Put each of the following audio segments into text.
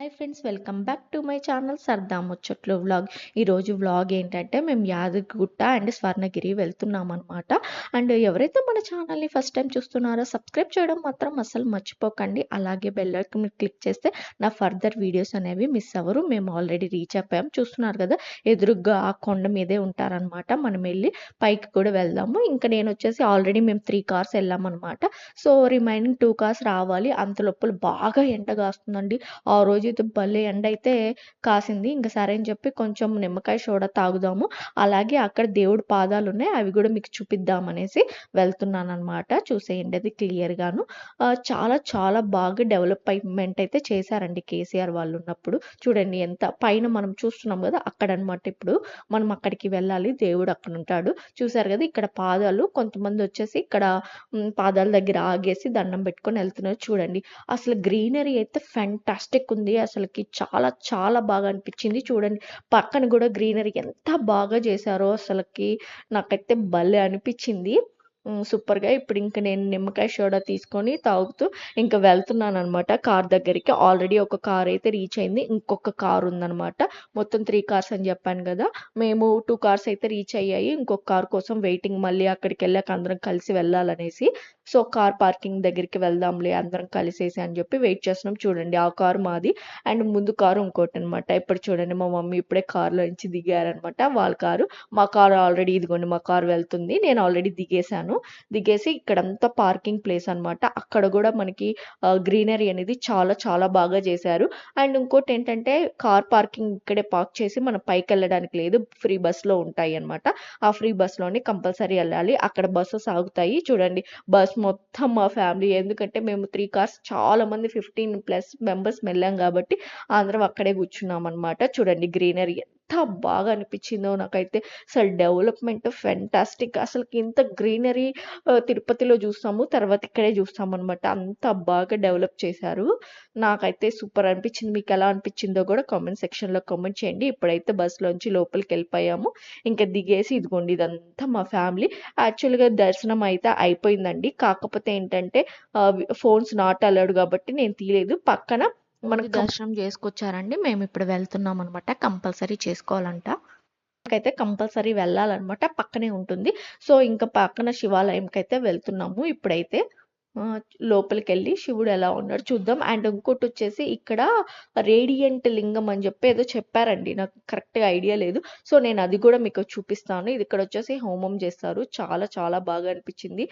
Hi friends, welcome back to my channel సరదా ముచ్చట్లు vlog. ఈరోజు వ్లాగ్ ఏంటంటే మేము యాదగిరిగుట్ట అండ్ స్వర్ణగిరి వెళ్తున్నాం అనమాట. అండ్ ఎవరైతే మన ఛానల్ని ఫస్ట్ టైం చూస్తున్నారో సబ్స్క్రైబ్ చేయడం మాత్రం అస్సలు మర్చిపోకండి. అలాగే బెల్ ఐకాన్ మీరు క్లిక్ చేస్తే నా ఫర్దర్ వీడియోస్ అనేవి మిస్ అవ్వరు. మేము ఆల్రెడీ రీచ్ అయిపోయాం, చూస్తున్నారు కదా, ఎదురుగా ఆ కొండ మీదే ఉంటారనమాట. మనం వెళ్ళి పైకి కూడా వెళ్దాము. ఇంకా నేను వచ్చేసి ఆల్రెడీ మేము 3 కార్స్ వెళ్ళామన్నమాట. సో రిమైనింగ్ 2 కార్స్ రావాలి. అంత లోపల బాగా ఎండ కాస్తుందండి. ఆ రోజు అయితే భలే ఎండ అయితే కాసింది. ఇంక సరే అని చెప్పి కొంచెం నిమ్మకాయ సోడా తాగుదాము, అలాగే అక్కడ దేవుడి పాదాలు ఉన్నాయి, అవి కూడా మీకు చూపిద్దామనేసి వెళ్తున్నాను అనమాట. చూసేయండి అది క్లియర్గాను. చాలా చాలా బాగా డెవలప్మెంట్ అయితే చేశారండి కేసీఆర్ వాళ్ళు ఉన్నప్పుడు. చూడండి ఎంత పైన మనం చూస్తున్నాం కదా, అక్కడ అనమాట. ఇప్పుడు మనం అక్కడికి వెళ్ళాలి, దేవుడు అక్కడ ఉంటాడు. చూసారు కదా, ఇక్కడ పాదాలు కొంతమంది వచ్చేసి ఇక్కడ పాదాల దగ్గర ఆగేసి దండం పెట్టుకొని వెళ్తున్నారు. చూడండి అసలు గ్రీనరీ అయితే ఫెంటాస్టిక్ ఉంది. అసలుకి చాలా చాలా బాగా అనిపించింది. చూడండి పక్కన కూడా గ్రీనరీ ఎంత బాగా చేశారో అసలుకి నాకైతే భలే అనిపించింది. సూపర్గా. ఇప్పుడు ఇంక నేను నిమ్మకాయ సోడా తీసుకొని తాగుతూ ఇంకా వెళ్తున్నాను అనమాట కార్ దగ్గరికి. ఆల్రెడీ ఒక కార్ అయితే రీచ్ అయింది, ఇంకొక కార్ ఉందనమాట. మొత్తం 3 కార్స్ అని చెప్పాను కదా, మేము 2 కార్స్ అయితే రీచ్ అయ్యాయి. ఇంకొక కార్ కోసం వెయిటింగ్, మళ్ళీ అక్కడికి వెళ్ళాక అందరం కలిసి వెళ్ళాలనేసి. సో కార్ పార్కింగ్ దగ్గరికి వెళ్దాంలే అందరం కలిసేసి అని చెప్పి వెయిట్ చేస్తున్నాం. చూడండి ఆ కారు మాది, అండ్ ముందు కారు ఇంకోటి అనమాట. ఇప్పుడు చూడండి మా మమ్మీ ఇప్పుడే కారులో నుంచి దిగారనమాట. వాళ్ళ కారు, మా కారు ఆల్రెడీ ఇదిగోండి మా కారు వెళ్తుంది. నేను ఆల్రెడీ దిగేసి ఇక్కడంతా పార్కింగ్ ప్లేస్ అనమాట. అక్కడ కూడా మనకి గ్రీనరీ అనేది చాలా చాలా బాగా చేశారు. అండ్ ఇంకోటి ఏంటంటే కార్ పార్కింగ్ ఇక్కడే పార్క్ చేసి మనం పైకి వెళ్ళడానికి లేదు, ఫ్రీ బస్లో ఉంటాయి అనమాట. ఆ ఫ్రీ బస్లోనే కంపల్సరీ వెళ్ళాలి. అక్కడ బస్సెస్ ఆగుతాయి. చూడండి బస్ మొత్తం మా ఫ్యామిలీ, ఎందుకంటే మేము 3 కార్స్ చాలా మంది 15+ మెంబర్స్ వెళ్ళాం కాబట్టి అందరం అక్కడే కూర్చున్నాం అనమాట. చూడండి గ్రీనరీ ఎంత బాగా అనిపించిందో నాకైతే. అసలు డెవలప్మెంట్ ఫెంటాస్టిక్. అసలు ఇంత గ్రీనరీ తిరుపతిలో చూస్తాము, తర్వాత ఇక్కడే చూస్తాం అనమాట. అంత బాగా డెవలప్ చేశారు. నాకైతే సూపర్ అనిపించింది. మీకు ఎలా అనిపించిందో కూడా కామెంట్ సెక్షన్లో కామెంట్ చేయండి. ఇప్పుడైతే బస్సులోంచి లోపలికి వెళ్ళిపోయాము. ఇంకా దిగేసి ఇదిగోండి ఇదంతా మా ఫ్యామిలీ. యాక్చువల్గా దర్శనం అయితే అయిపోయిందండి, కాకపోతే ఏంటంటే ఫోన్స్ నాట్ అలౌడ్ కాబట్టి నేను తీయలేదు. పక్కన మనకు దర్శనం చేసుకొచ్చారండి. మేము ఇప్పుడు వెళ్తున్నాం అనమాట. కంపల్సరీ చేసుకోవాలంట, అయితే కంపల్సరీ వెళ్ళాలన్నమాట. పక్కనే ఉంటుంది. సో ఇంకా పక్కన శివాలయంకి అయితే వెళ్తున్నాము ఇప్పుడైతే. లోపలికి వెళ్ళి శివుడు ఎలా ఉన్నాడు చూద్దాం. అండ్ ఇంకోటి వచ్చేసి ఇక్కడ రేడియంట్ లింగం అని చెప్పి ఏదో చెప్పారండి, నాకు కరెక్ట్గా ఐడియా లేదు. సో నేను అది కూడా మీకు చూపిస్తాను. ఇది ఇక్కడ వచ్చేసి హోమం చేస్తారు. చాలా చాలా బాగా అనిపించింది.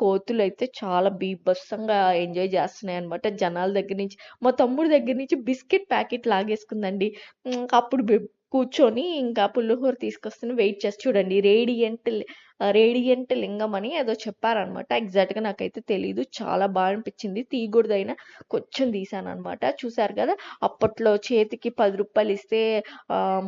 కోతులు అయితే చాలా బీభత్సంగా ఎంజాయ్ చేస్తున్నాయి అనమాట. జనాల దగ్గర నుంచి, మా తమ్ముడు దగ్గర నుంచి బిస్కెట్ ప్యాకెట్ లాగేసుకుందండి. అప్పుడు కూర్చొని ఇంకా పులిహోర తీసుకొస్తున్న వెయిట్ చేసి. చూడండి రేడియంట్ లింగం అని ఏదో చెప్పారనమాట. ఎగ్జాక్ట్గా నాకైతే తెలీదు. చాలా బాగా అనిపించింది. తీయకూడదైనా కొంచెం తీసాను అనమాట. చూసారు కదా, అప్పట్లో చేతికి 10 రూపాయలు ఇస్తే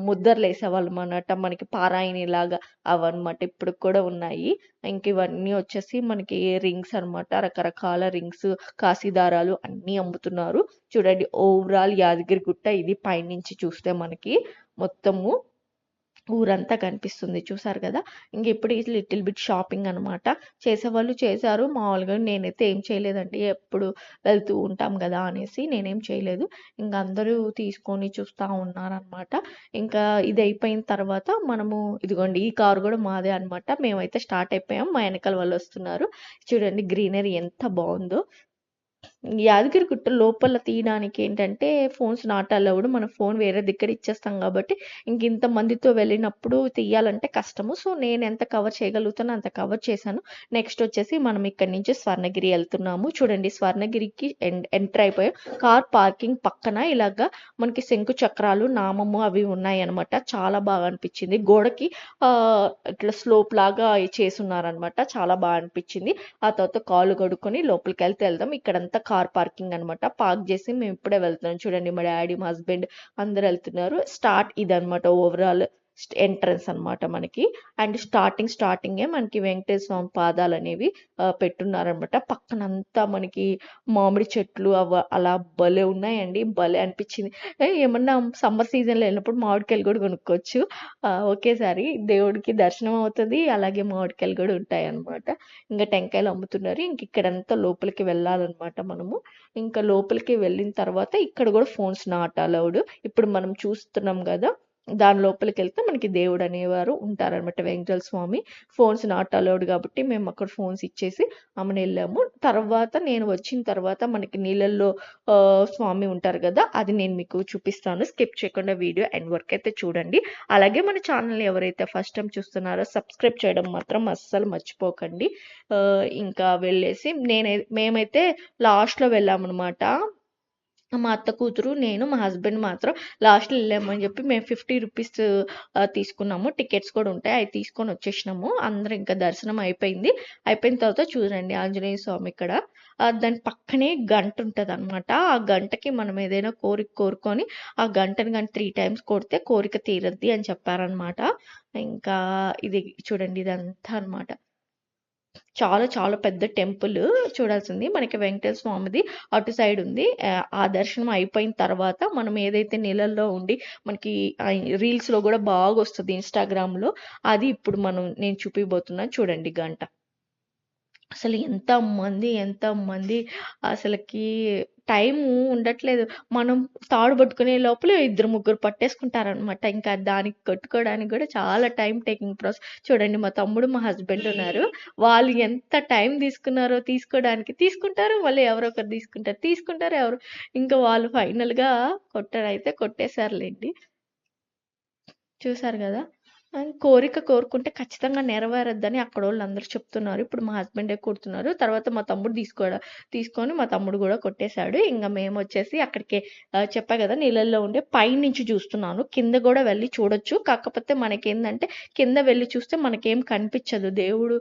ముద్దర్లు వేసేవాళ్ళం అన్నమాట, మనకి పారాయణి లాగా అవన్నమాట. ఇప్పుడు కూడా ఉన్నాయి. ఇంక ఇవన్నీ వచ్చేసి మనకి రింగ్స్ అనమాట. రకరకాల రింగ్స్, కాశీదారాలు అన్నీ అమ్ముతున్నారు. చూడండి ఓవరాల్ యాదగిరిగుట్ట ఇది పైనుంచి చూస్తే మనకి మొత్తము ఊరంతా కనిపిస్తుంది. చూసారు కదా. ఇంక ఇప్పుడు ఇది లిటిల్ బిట్ షాపింగ్ అనమాట. చేసేవాళ్ళు చేశారు, మామూలుగా నేనైతే ఏం చేయలేదండి, ఎప్పుడు వెళ్తూ ఉంటాం కదా అనేసి నేనేం చేయలేదు. ఇంకా అందరూ తీసుకొని చూస్తూ ఉన్నారనమాట. ఇంకా ఇది అయిపోయిన తర్వాత మనము ఇదిగోండి ఈ కారు కూడా మాదే అనమాట. మేమైతే స్టార్ట్ అయిపోయాం, మా వెనకాల వాళ్ళు వస్తున్నారు. చూడండి గ్రీనరీ ఎంత బాగుందో. యాదగిరిగుట్ట లోపల తీయడానికి ఏంటంటే ఫోన్స్ నాట్ అలౌడ్. మన ఫోన్ వేరే దగ్గర ఇచ్చేస్తాం కాబట్టి ఇంత మందితో వెళ్ళినప్పుడు తీయాలంటే కష్టము. సో నేను ఎంత కవర్ చేయగలుగుతానో అంత కవర్ చేశాను. నెక్స్ట్ వచ్చేసి మనం ఇక్కడి నుంచి స్వర్ణగిరి వెళ్తున్నాము. చూడండి స్వర్ణగిరికి ఎంటర్ అయిపోయాం. కార్ పార్కింగ్ పక్కన ఇలాగా మనకి శంకు చక్రాలు, నామము అవి ఉన్నాయి అనమాట. చాలా బాగా అనిపించింది. గోడకి ఇట్లా స్లోప్ లాగా చేసున్నారనమాట. చాలా బాగా అనిపించింది. ఆ తర్వాత కాళ్ళు కడుక్కొని లోపలికి వెళ్దాం. ఇక్కడంతా కార్ పార్కింగ్ అనమాట. పార్క్ చేసి మేము ఇప్పుడే వెళ్తున్నాం. చూడండి మా డాడీ, మా హస్బెండ్ అందరు వెళ్తున్నారు. స్టార్ట్ ఇదనమాట ఓవరాల్ ఎంట్రన్స్ అనమాట మనకి. అండ్ స్టార్టింగే మనకి వెంకటేశ్వర స్వామి పాదాలు అనేవి పెట్టున్నారనమాట. పక్కనంతా మనకి మామిడి చెట్లు అలా భలే ఉన్నాయండి. భలే అనిపించింది. ఏమన్నా సమ్మర్ సీజన్లో వెళ్ళినప్పుడు మామిడికాయలు కూడా కొనుక్కోవచ్చు. ఒకేసారి దేవుడికి దర్శనం అవుతుంది, అలాగే మామిడికాయలు కూడా ఉంటాయి అన్నమాట. ఇంకా టెంకాయలు అమ్ముతున్నారు. ఇంక ఇక్కడంతా లోపలికి వెళ్ళాలన్నమాట మనము. ఇంకా లోపలికి వెళ్ళిన తర్వాత ఇక్కడ కూడా ఫోన్స్ నాట్ అలౌడ్. ఇప్పుడు మనం చూస్తున్నాం కదా, దాని లోపలికి వెళ్తే మనకి దేవుడు అనేవారు ఉంటారనమాట, వెంకటేశ్వర స్వామి. ఫోన్స్ నాట్ అలౌడ్ కాబట్టి మేము అక్కడ ఫోన్స్ ఇచ్చేసి ఆమెను వెళ్ళాము. తర్వాత నేను వచ్చిన తర్వాత మనకి నీళ్ళల్లో స్వామి ఉంటారు కదా, అది నేను మీకు చూపిస్తాను. స్కిప్ చేయకుండా వీడియో ఎండ్ వరకు అయితే చూడండి. అలాగే మన ఛానల్ని ఎవరైతే ఫస్ట్ టైం చూస్తున్నారో సబ్స్క్రైబ్ చేయడం మాత్రం అస్సలు మర్చిపోకండి. ఇంకా వెళ్ళేసి మేమైతే లాస్ట్లో వెళ్ళామన్నమాట. మా అత్త కూతురు, నేను, మా హస్బెండ్ మాత్రం లాస్ట్లో వెళ్ళామని చెప్పి మేము 50 రూపీస్ తీసుకున్నాము. టికెట్స్ కూడా ఉంటాయి, అవి తీసుకొని వచ్చేసినాము. అందరం ఇంకా దర్శనం అయిపోయిన తర్వాత చూడండి ఆంజనేయ స్వామి ఇక్కడ దాని పక్కనే గంట ఉంటుంది అనమాట. ఆ గంటకి మనం ఏదైనా కోరుకొని ఆ గంటని కానీ 3 టైమ్స్ కొడితే కోరిక తీరద్ది అని చెప్పారనమాట. ఇంకా ఇది చూడండి, ఇదంతా అనమాట. చాలా చాలా పెద్ద టెంపుల్ చూడాల్సింది. మనకి వెంకటేశ్వర స్వామిది అటు సైడ్ ఉంది. ఆ దర్శనం అయిపోయిన తర్వాత మనం ఏదైతే నీళ్ళల్లో ఉండి మనకి రీల్స్లో కూడా బాగా వస్తుంది ఇన్స్టాగ్రామ్లో, అది ఇప్పుడు నేను చూపిపోతున్నాను చూడండి గంట. అసలు ఎంతమంది అసలకి టైము ఉండట్లేదు. మనం తాడు పట్టుకునే లోపల 2-3 పట్టేసుకుంటారనమాట. ఇంకా దానికి కట్టుకోవడానికి కూడా చాలా టైం టేకింగ్ ప్రాసెస్. చూడండి, మా తమ్ముడు, మా హస్బెండ్ ఉన్నారు. వాళ్ళు ఎంత టైం తీసుకున్నారో తీసుకుంటారు, మళ్ళీ ఎవరో ఒకరు తీసుకుంటారు ఎవరు. ఇంకా వాళ్ళు ఫైనల్గా కొట్టేశారులేండి. చూసారు కదా. కోరిక కోరుకుంటే ఖచ్చితంగా నెరవేరద్దని అక్కడ వాళ్ళు అందరూ చెప్తున్నారు. ఇప్పుడు మా హస్బెండే కొడుతున్నారు. తర్వాత మా తమ్ముడు తీసుకొని మా తమ్ముడు కూడా కొట్టేశాడు. ఇంకా మేము వచ్చేసి అక్కడికి చెప్పా కదా, నీళ్ళల్లో ఉండే పైనుంచి చూస్తున్నాను. కింద కూడా వెళ్ళి చూడొచ్చు. కాకపోతే మనకేందంటే కింద వెళ్ళి చూస్తే మనకేం కనిపించదు, దేవుడు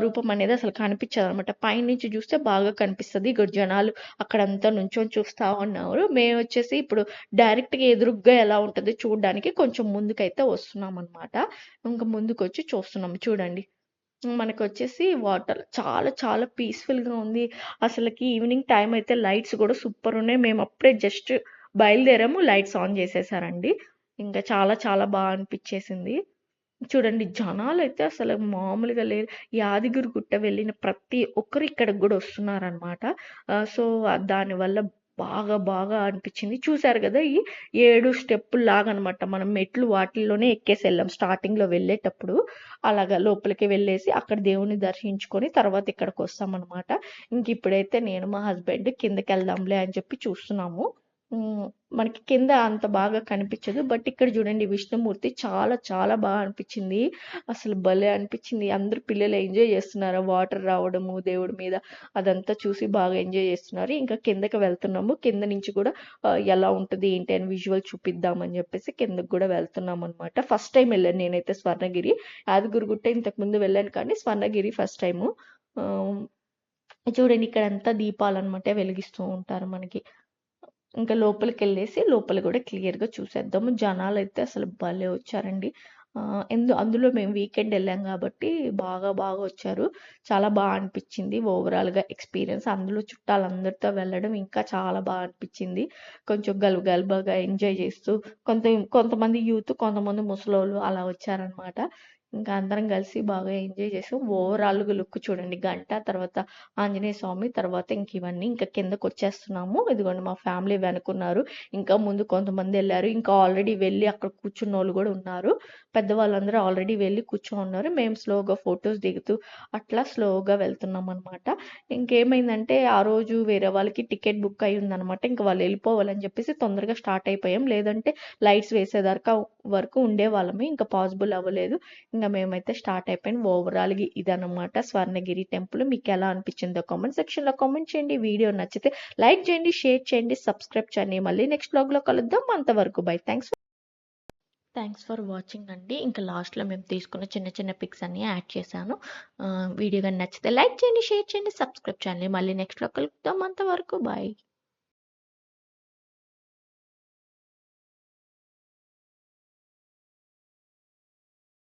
రూపం అనేది అసలు కనిపించదు అనమాట. పైనుంచి చూస్తే బాగా కనిపిస్తుంది. ఇక్కడ జనాలు అక్కడంతా నుంచొని చూస్తా ఉన్నారు. మేము వచ్చేసి ఇప్పుడు డైరెక్ట్గా ఎదురుగ్గా ఎలా ఉంటుంది చూడడానికి కొంచెం ముందుకైతే వస్తున్నాం అనమాట. ఇంకా ముందుకు వచ్చి చూస్తున్నాం చూడండి. మనకు వచ్చేసి వాటర్ చాలా చాలా పీస్ఫుల్గా ఉంది. అసలుకి ఈవినింగ్ టైం అయితే లైట్స్ కూడా సూపర్ ఉన్నాయి. మేము అప్పుడే జస్ట్ బయలుదేరాము, లైట్స్ ఆన్ చేసేసారండి. ఇంకా చాలా చాలా బాగా అనిపించేసింది. చూడండి, జనాలు అయితే అసలు మామూలుగా లేరు. యాదగిరి గుట్ట వెళ్ళిన ప్రతి ఒక్కరు ఇక్కడికి కూడా వస్తున్నారనమాట. సో దానివల్ల బాగా బాగా అనిపించింది. చూసారు కదా, ఈ 7 స్టెప్పులు లాగా అనమాట. మనం మెట్లు వాటిల్లోనే ఎక్కేసి వెళ్ళాం స్టార్టింగ్లో వెళ్ళేటప్పుడు. అలాగా లోపలికి వెళ్ళేసి అక్కడ దేవుని దర్శించుకొని తర్వాత ఇక్కడికి వస్తామన్నమాట. ఇంక ఇప్పుడైతే నేను మా హస్బెండ్ కిందకి వెళ్దాంలే అని చెప్పి చూస్తున్నాము. మనకి కింద అంత బాగా కనిపించదు, బట్ ఇక్కడ చూడండి విష్ణుమూర్తి చాలా చాలా బాగా అనిపించింది. అసలు భలే అనిపించింది. అందరు పిల్లలు ఎంజాయ్ చేస్తున్నారు, వాటర్ రావడము దేవుడి మీద అదంతా చూసి బాగా ఎంజాయ్ చేస్తున్నారు. ఇంకా కిందకి వెళ్తున్నాము. కింద నుంచి కూడా ఎలా ఉంటుంది ఏంటి అని విజువల్ చూపిద్దామని చెప్పేసి కిందకి కూడా వెళ్తున్నాం అనమాట. ఫస్ట్ టైం వెళ్ళాను నేనైతే స్వర్ణగిరి. యాదగిరిగుట్ట ఇంతకు ముందు వెళ్ళాను, కానీ స్వర్ణగిరి ఫస్ట్ టైము. చూడండి, ఇక్కడ అంతా దీపాలన్నమాట వెలిగిస్తూ ఉంటారు మనకి. ఇంకా లోపలికి వెళ్ళేసి లోపల కూడా క్లియర్గా చూసేద్దాము. జనాలు అయితే అసలు భలే వచ్చారండి. అందులో మేము వీకెండ్ వెళ్ళాం కాబట్టి బాగా బాగా వచ్చారు. చాలా బాగా అనిపించింది ఓవరాల్గా ఎక్స్పీరియన్స్. అందులో చుట్టాలందరితో వెళ్ళడం ఇంకా చాలా బాగా అనిపించింది. కొంచెం గల్బగా ఎంజాయ్ చేస్తూ కొంతమంది యూత్, కొంతమంది ముసలోళ్ళు అలా వచ్చారనమాట. ఇంకా అందరం కలిసి బాగా ఎంజాయ్ చేసాం. ఓవరాల్గా లుక్ చూడండి, గంట తర్వాత ఆంజనేయ స్వామి తర్వాత ఇంక ఇవన్నీ. ఇంకా కిందకు వచ్చేస్తున్నాము. ఇదిగోండి మా ఫ్యామిలీ వెనుకున్నారు. ఇంకా ముందు కొంతమంది వెళ్ళారు. ఇంకా ఆల్రెడీ వెళ్ళి అక్కడ కూర్చున్న వాళ్ళు కూడా ఉన్నారు. పెద్దవాళ్ళందరూ ఆల్రెడీ వెళ్ళి కూర్చోన్నారు. మేము స్లోగా ఫొటోస్ దిగుతూ అట్లా స్లోగా వెళ్తున్నాం అనమాట. ఇంకేమైందంటే ఆ రోజు వేరే వాళ్ళకి టికెట్ బుక్ అయి ఉందనమాట. ఇంకా వాళ్ళు వెళ్ళిపోవాలని చెప్పేసి తొందరగా స్టార్ట్ అయిపోయాం. లేదంటే లైట్స్ వేసేదాకా వరకు ఉండేవాళ్ళమే, ఇంకా పాసిబుల్ అవ్వలేదు. ఇంకా మేమైతే స్టార్ట్ అయిపోయాం. ఓవరాల్గా ఇదనమాట స్వర్ణగిరి టెంపుల్. మీకు ఎలా అనిపించిందో కామెంట్ సెక్షన్లో కామెంట్ చేయండి. వీడియో నచ్చితే లైక్ చేయండి, షేర్ చేయండి, సబ్స్క్రైబ్ చేయండి. మళ్ళీ నెక్స్ట్ బ్లాగ్లో కలుద్దాం. అంతవరకు బై. థ్యాంక్స్ ఫర్ వాచింగ్ అండి. ఇంకా లాస్ట్లో మేము తీసుకున్న చిన్న చిన్న పిక్స్ అన్నీ యాడ్ చేశాను. వీడియో కానీ నచ్చితే లైక్ చేయండి, షేర్ చేయండి, సబ్స్క్రైబ్ చేయండి. మళ్ళీ నెక్స్ట్ బ్లాగ్ కలుద్దాం. అంతవరకు బాయ్.